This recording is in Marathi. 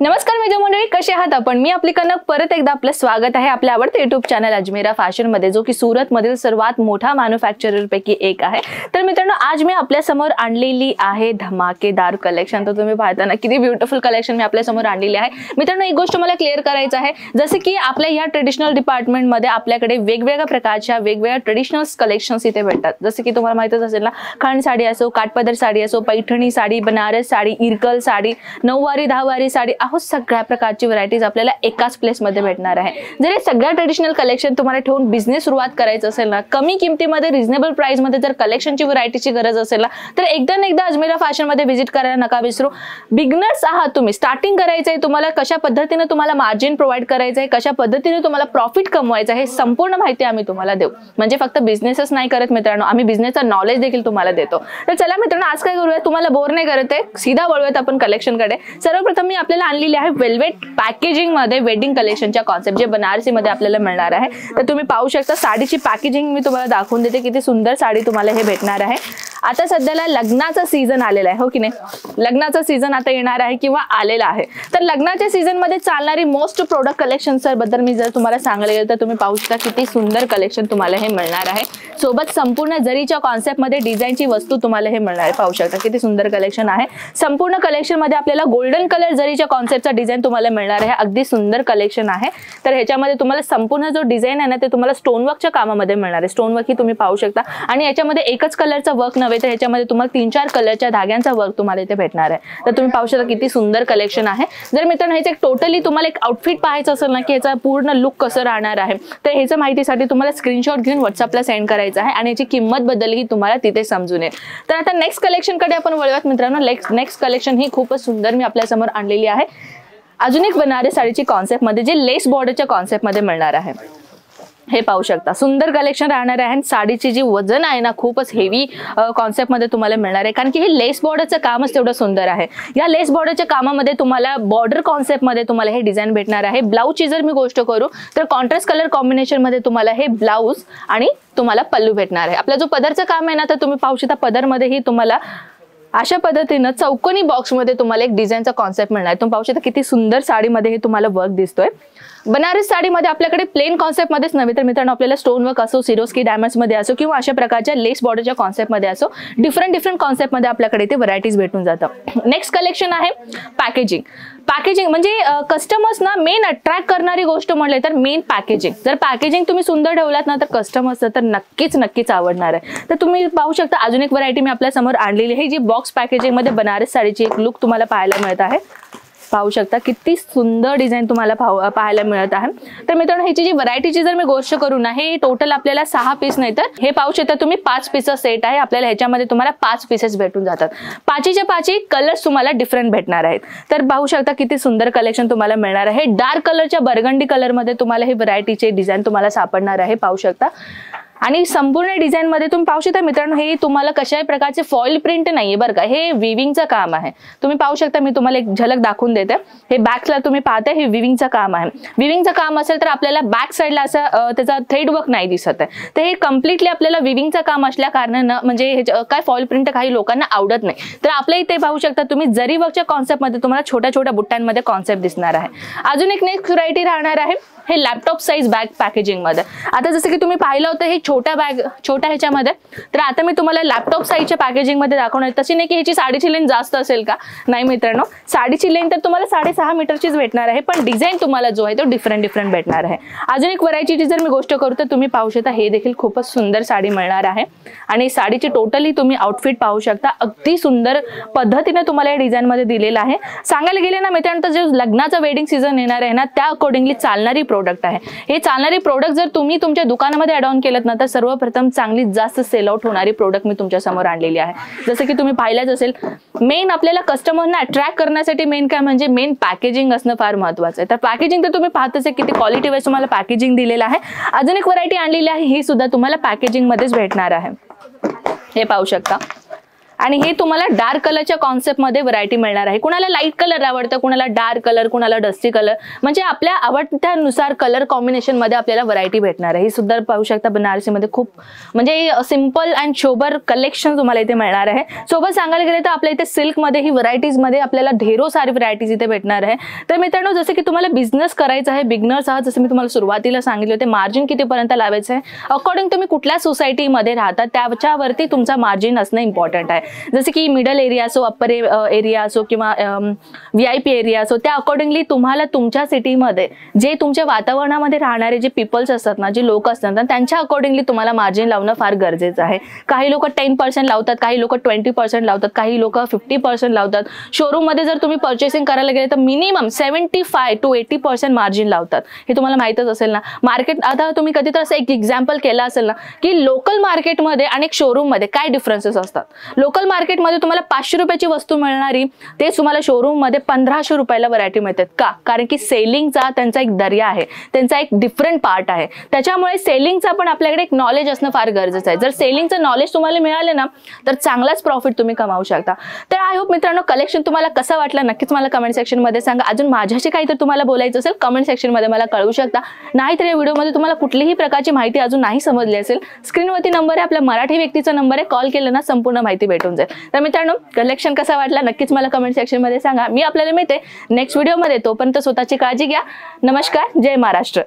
नमस्कार मित्र मंडळी, कसे आहात आपण? मी आपली कनक परत एकदा आपलं स्वागत आहे आपल्या आवडते युट्यूब चॅनल अजमेरा फॅशन मध्ये, जो की सुरत मधील सर्वात मोठा मॅन्युफॅक्चरर पैकी एक आहे. तर मित्रांनो, आज मी आपल्या समोर आणलेली आहे धमाकेदार कलेक्शन. तर तुम्ही पाहता ना किती ब्युटिफुल कलेक्शन मी आपल्या समोर आणलेली आहे. मित्रांनो, एक गोष्ट मला क्लिअर करायचं आहे, जसे की आपल्या या ट्रेडिशनल डिपार्टमेंट मध्ये आपल्याकडे वेगवेगळ्या प्रकारच्या वेगवेगळ्या ट्रेडिशनल कलेक्शन्स इथे भेटतात. जसे की तुम्हाला माहितच असेल ना, खांड साडी असो, काठपदर साडी असो, पैठणी साडी, बनारस साडी, इरकल साडी, नऊवारी दहावारी साडी, सगळ्या प्रकारची व्हरायटीज आपल्याला एकाच प्लेस मध्ये भेटणार आहे. जर हे सगळ्या ट्रेडिशनल कलेक्शन तुम्हाला ठेवून बिझनेस सुरुवात करायचं असेल ना, कमी किमतीमध्ये रिझनेबल प्राइस मध्ये जर कलेक्शनची व्हरायटीची गरज असेल ना, तर एकदा अजमेरा फॅशन मध्ये व्हिजिट करायला नका विसरू. बिगनर्स आहात तुम्ही, स्टार्टिंग करायचंय तुम्हाला, कशा पद्धतीने तुम्हाला मार्जिन प्रोव्हाइड करायचंय, कशा पद्धतीने तुम्हाला प्रॉफिट कमवायचं आहे, संपूर्ण माहिती आम्ही तुम्हाला देऊ. म्हणजे फक्त बिझनेसच नाही करत मित्रांनो, आम्ही बिझनेसचा नॉलेज देखील तुम्हाला देतो. तर चला मित्रांनो, आज काय करूया, तुम्हाला बोर नाही करत आहे, सीधा वळूयात आपण कलेक्शन कडे. सर्वप्रथम मी आपल्याला आणलेली आहे वेल्वेट पॅकेजिंग मध्ये वेडिंग कलेक्शनच्या कॉन्सेप्ट, जे बनारसी मध्ये आपल्याला मिळणार आहे. तर तुम्ही पाहू शकता, साडीची पॅकेजिंग मी तुम्हाला दाखवून देते, किती सुंदर साडी तुम्हाला हे भेटणार आहे. आता सध्याला लग्नाचा सीझन आलेला आहे, हो की नाही? लग्नाचा सीझन आता येणार आहे किंवा आलेला आहे. तर लग्नाच्या सीझन मध्ये चालणारी मोस्ट प्रोडक्ट कलेक्शन बद्दल मी जर तुम्हाला सांगायला गेलं तर तुम्ही पाहू शकता किती सुंदर कलेक्शन तुम्हाला हे मिळणार आहे. सोबत संपूर्ण जरीच्या कॉन्सेप्ट मध्ये डिझाईनची वस्तू तुम्हाला हे मिळणार आहे. पाहू शकता किती सुंदर कलेक्शन आहे. संपूर्ण कलेक्शन मध्ये आपल्याला गोल्डन कलर जरीच्या कॉन्सेप्टचा डिझाईन तुम्हाला मिळणार आहे. अगदी सुंदर कलेक्शन आहे. तर ह्याच्यामध्ये तुम्हाला संपूर्ण जो डिझाईन आहे ना, ते तुम्हाला स्टोनवर्कच्या कामामध्ये मिळणार आहे. स्टोनवर्क ही तुम्ही पाहू शकता, आणि याच्यामध्ये एकच कलरचा वर्क नव्हे, तर ह्याच्यामध्ये तुम्हाला 3-4 कलरच्या धाग्यांचा वर्क तुम्हाला इथे भेटणार आहे. तर तुम्ही पाहू शकता किती सुंदर कलेक्शन आहे. जर मित्रांनो ह्याचं एक टोटली तुम्हाला एक आउटफिट पाहायचं असेल ना, की ह्याचा पूर्ण लुक कसं राहणार आहे, तर ह्याच्या माहितीसाठी तुम्हाला स्क्रीनशॉट घेऊन व्हॉट्सअपला सेंड करायचं आहे, आणि याची किंमत बद्दलही तुम्हाला तिथे समजून येईल. तर आता नेक्स्ट कलेक्शन कडे आपण वळूयात मित्रांनो. नेक्स्ट कलेक्शन ही खूपच सुंदर मी आपल्या समोर आणलेली आहे. अजून एक बनारस साडीची कॉन्सेप्ट मध्ये, जे लेस बॉर्डरच्या कॉन्सेप्ट मध्ये मिळणार आहे. हे पाहू शकता, सुंदर कलेक्शन राहणार आहे. साडीची जी वजन आहे ना, खूपच हेवी कॉन्सेप्ट मध्ये तुम्हाला मिळणार आहे, कारण की हे लेस बॉर्डरचं कामच तेवढं सुंदर आहे. या लेस बॉर्डरच्या कामामध्ये तुम्हाला बॉर्डर कॉन्सेप्ट मध्ये तुम्हाला हे डिझाईन भेटणार आहे. ब्लाऊजची जर मी गोष्ट करू तर कॉन्ट्रास्ट कलर कॉम्बिनेशन मध्ये तुम्हाला हे ब्लाऊज आणि तुम्हाला पल्लू भेटणार आहे. आपला जो पदरचं काम आहे ना, तर तुम्ही पाहू शकता पदरमध्येही तुम्हाला अशा पद्धतीनं चौकोनी बॉक्स मध्ये तुम्हाला एक डिझाईनचा कॉन्सेप्ट मिळणार आहे. तुम्ही पाहू शकता किती सुंदर साडीमध्ये हे तुम्हाला वर्क दिसतोय. बनारस साडीमध्ये आपल्याकडे प्लेन कॉन्सेप्ट मध्येच नव्हे, तर मित्रांनो आपल्याला स्टोन वर्क असो, सिरोस्की डायमंड्स मध्ये असो, किंवा अशा प्रकारच्या लेस बॉर्डरच्या कॉन्सेप्ट मध्ये असो, डिफरंट कॉन्सेप्ट मध्ये आपल्याकडे ते व्हरायटीज भेटून जातात. नेक्स्ट कलेक्शन आहे पॅकेजिंग. पॅकेजिंग म्हणजे कस्टमर्सना मेन अट्रॅक्ट करणारी गोष्ट म्हणले तर मेन पॅकेजिंग. जर पॅकेजिंग तुम्ही सुंदर ठेवलात ना, तर कस्टमर्स तर नक्कीच आवडणार आहे. तर तुम्ही पाहू शकता अजून एक व्हरायटी मी आपल्या समोर आणलेली आहे, जी बॉक्स पॅकेजिंग मध्ये बनारस साडीची एक लुक तुम्हाला पाहायला मिळत आहे. पाहू शकता किती सुंदर डिझाईन तुम्हाला पाहायला मिळत आहे. तर मित्रांनो, ह्याची जी व्हरायटीची जर मी गोष्ट करू ना, हे टोटल आपल्याला 6 पीस नाही, तर हे पाहू शकता तुम्ही 5 पीसचा सेट आहे. आपल्याला ह्याच्यामध्ये तुम्हाला 5 पीसेस भेटून जातात. 5च्या कलर्स तुम्हाला डिफरंट भेटणार आहेत. तर पाहू शकता किती सुंदर कलेक्शन तुम्हाला मिळणार आहे. डार्क कलरच्या बर्गंडी कलर मध्ये तुम्हाला हे व्हरायटीचे डिझाईन तुम्हाला सापडणार आहे. पाहू शकता, आणि संपूर्ण डिझाईन मध्ये तुम्ही पाहू शकता मित्रांनो, हे तुम्हाला कशाही प्रकारचे फॉइल प्रिंट नाहीये बरं का, हे विविंगचं काम आहे. तुम्ही पाहू शकता, मी तुम्हाला एक झलक दाखवून देते. हे बॅकला तुम्ही पाहताय, हे विविंगचं काम आहे. विविंगचं काम असेल तर आपल्याला बॅक साईडला असं त्याचा थ्रेड वर्क नाही दिसत आहे. तर हे कम्प्लिटली आपल्याला विविंगचं काम असल्या कारणानं म्हणजे हे काय फॉइल प्रिंट काही लोकांना आवडत नाही. तर आपल्या इथे पाहू शकता तुम्ही जरी वर्कच्या कॉन्सेप्ट मध्ये तुम्हाला छोट्या बुट्ट्यांमध्ये कॉन्सेप्ट दिसणार आहे. अजून एक नेक्स्ट व्हरायटी राहणार आहे, हे लॅपटॉप साईज बॅग पॅकेजिंग मध्ये. आता जसं की तुम्ही पाहिलं होतं हे छोट्या ह्याच्यामध्ये, तर आता मी तुम्हाला लॅपटॉप साईजच्या पॅकेजिंग मध्ये दाखवणार. तशी नाही की ह्याची साडीची लेंथ जास्त असेल का, नाही मित्रांनो, साडीची लेंथ तर तुम्हाला 6.5 मीटरचीच भेटणार आहे, पण डिझाईन तुम्हाला जो आहे तो डिफरंट भेटणार आहे. अजून एक व्हरायटीची जर मी गोष्ट करू तर तुम्ही पाहू शकता, हे देखील खूपच सुंदर साडी मिळणार आहे. आणि साडीची टोटली तुम्ही आउटफिट पाहू शकता, अगदी सुंदर पद्धतीने तुम्हाला या डिझाईन मध्ये दिलेला आहे. सांगायला गेले ना मित्रांनो, जे लग्नाचा वेडिंग सीझन येणार आहे ना, त्या अकॉर्डिंगली चालणारी प्रोडक्ट आहे. हे चालणारी प्रोडक्ट जर तुम्ही तुमच्या दुकानामध्ये ॲड ऑन केलं ना, तर सर्वप्रथम चांगली जास्त सेल आउट होणारी प्रोडक्ट मी तुमच्या समोर आणलेली आहे. जसं की तुम्ही पाहिलंच असेल, मेन आपल्याला कस्टमरना अट्रॅक्ट करण्यासाठी मेन काय म्हणजे मेन पॅकेजिंग असणं फार महत्त्वाचं आहे. तर पॅकेजिंग तर तुम्ही पाहतच किती क्वालिटी वाईज तुम्हाला पॅकेजिंग दिलेलं आहे. अजून एक व्हरायटी आणलेली आहे, ही सुद्धा तुम्हाला पॅकेजिंग मध्येच भेटणार आहे. हे पाहू शकता, आणि हे तुम्हाला डार्क कलरच्या कॉन्सेप्ट मध्ये व्हरायटी मिळणार आहे. कुणाला लाईट कलर आवडतं, कुणाला डार्क कलर, कुणाला डस्टी कलर, म्हणजे आपल्या आवडत्यानुसार कलर कॉम्बिनेशन मध्ये आपल्याला व्हरायटी भेटणार आहे. ही सुद्धा पाहू शकता बनारसी मध्ये खूप म्हणजे सिंपल अँड शोबर कलेक्शन तुम्हाला इथे मिळणार आहे. सोबत सांगायला गेले तर आपल्या इथे सिल्क मध्ये ही व्हरायटीज मध्ये आपल्याला ढेरो सारी व्हरायटीज इथे भेटणार आहे. तर मित्रांनो, जसं की तुम्हाला बिझनेस करायचा आहे, बिगनर्स आहात, जसं मी तुम्हाला सुरुवातीला सांगितले होते मार्जिन कितीपर्यंत लावायचं आहे, अकॉर्डिंग तुम्ही कुठल्या सोसायटीमध्ये राहता त्याच्यावरती तुमचा मार्जिन असणं इम्पॉर्टंट आहे. जसे की मिडल एरिया असो, अप्पर एरिया असो किंवा VIP एरिया असो, त्या अकॉर्डिंगली तुम्हाला तुमच्या सिटीमध्ये जे तुमच्या वातावरणामध्ये राहणारे जे पीपल्स असतात ना, जे लोक असतात ना, त्यांच्या अकॉर्डिंगली तुम्हाला मार्जिन लावणं फार गरजेचं आहे. काही लोक 10% लावतात, काही लोक 20% लावतात, काही लोक 50% लावतात. शोरूम मध्ये जर तुम्ही परचेसिंग करायला गेले तर मिनिमम 75 to 80% मार्जिन लावतात. हे तुम्हाला माहितच असेल ना. मार्केट आता तुम्ही कधी तर असं एक एक्झाम्पल केला असेल ना की लोकल मार्केटमध्ये आणि शोरूम मध्ये काय डिफरन्सेस असतात. लोकल मार्केटमध्ये तुम्हाला 500 रुपयाची वस्तू मिळणारी ते तुम्हाला शोरूम मध्ये 1500 रुपयाला व्हरायटी मिळतात. का? कारण की सेलिंगचा त्यांचा एक दर्या आहे, त्यांचा एक डिफरंट पार्ट आहे. त्याच्यामुळे सेलिंगचा पण आपल्याकडे एक नॉलेज असणं फार गरजेचं आहे. जर सेलिंगचं नॉलेज तुम्हाला मिळाले ना तर चांगलाच प्रॉफिट तुम्ही कमावू शकता. तर आय होप मित्रांनो कलेक्शन तुम्हाला कसं वाटलं नक्कीच मला कमेंट सेक्शन मध्ये सांगा. अजून माझ्याशी काही तर तुम्हाला बोलायचं असेल कमेंट सेक्शन मध्ये मला कळवू शकता. नाहीतर या व्हिडिओमध्ये तुम्हाला कुठलीही प्रकारची माहिती अजून नाही समजली असेल, स्क्रीनवरती नंबर आहे, आपल्या मराठी व्यक्तीचा नंबर आहे, कॉल केला ना संपूर्ण माहिती भेटून जाईल. तर मित्रांनो कलेक्शन कसा वाटला नक्कीच मला कमेंट सेक्शन मध्ये सांगा. मी आपल्याला मिळते नेक्स्ट व्हिडिओमध्ये. तोपर्यंत स्वतःची काळजी घ्या. नमस्कार, जय महाराष्ट्र.